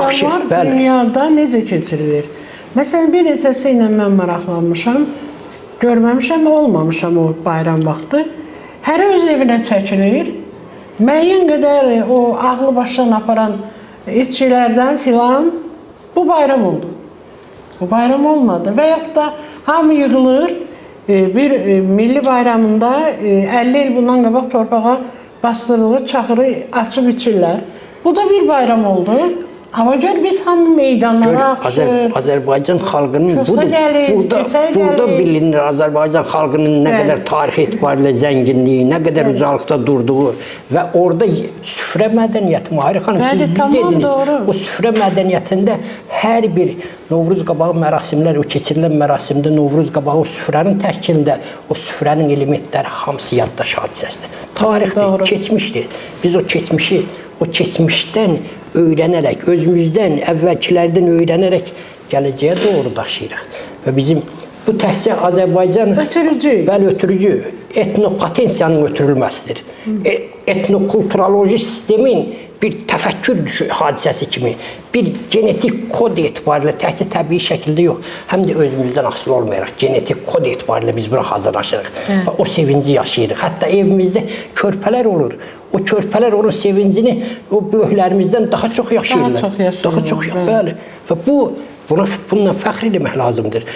bayramlar dünyada necə keçirilir? Məsələn, bir neçəsi ilə mən maraqlanmışam, görməmişəm, olmamışam o bayram vaxtı. Hərə öz evinə çəkilir, müəyyən qədər o ağlı başdan aparan içkilərdən filan bu bayram oldu. Bu bayram olmadı və yaxud da hamı yığılır, bir milli bayramında 50 il bundan qabaq torpağa bastırılır, çaxırı açıb içirlər. Bu da bir bayram oldu. Amma gör biz hamı meydanlara axır. Azərbaycan xalqının burada bilinir Azərbaycan xalqının nə qədər tarixi etibarilə zənginliyi, nə qədər ucalıqda durduğu və orada süfrə mədəniyyəti, Mahir xanım, siz düz dediniz. O süfrə mədəniyyətində hər bir Novruz qabağı mərasimlər, o keçirilən mərasimdə Novruz qabağı o süfrənin təşkilində o süfrənin elementləri hamısı yaddaş hadisəsidir. Tarixdir, keçmişdir. Biz o keçmişdən öyrənərək, özümüzdən, əvvəlkilərdən öyrənərək gələcəyə doğru daşıyırıq. Və bizim bu təkcə Azərbaycan ötürücü etnopotensiyanın ötürülməsidir. Etnokulturoloji sistemin bir təfəkkür hadisəsi kimi, bir genetik kod etibarilə təkcə təbii şəkildə yox, həm də özümüzdən asılı olmayaraq genetik kod etibarilə biz buna hazırlaşırıq və o sevinci yaşayırıq. Hətta evimizdə körpələr olur. O körpələr onun sevincini o böyüklərimizdən daha çox yaşayırlar. Daha çox, bəli. Və bununla fəxr eləmək lazımdır.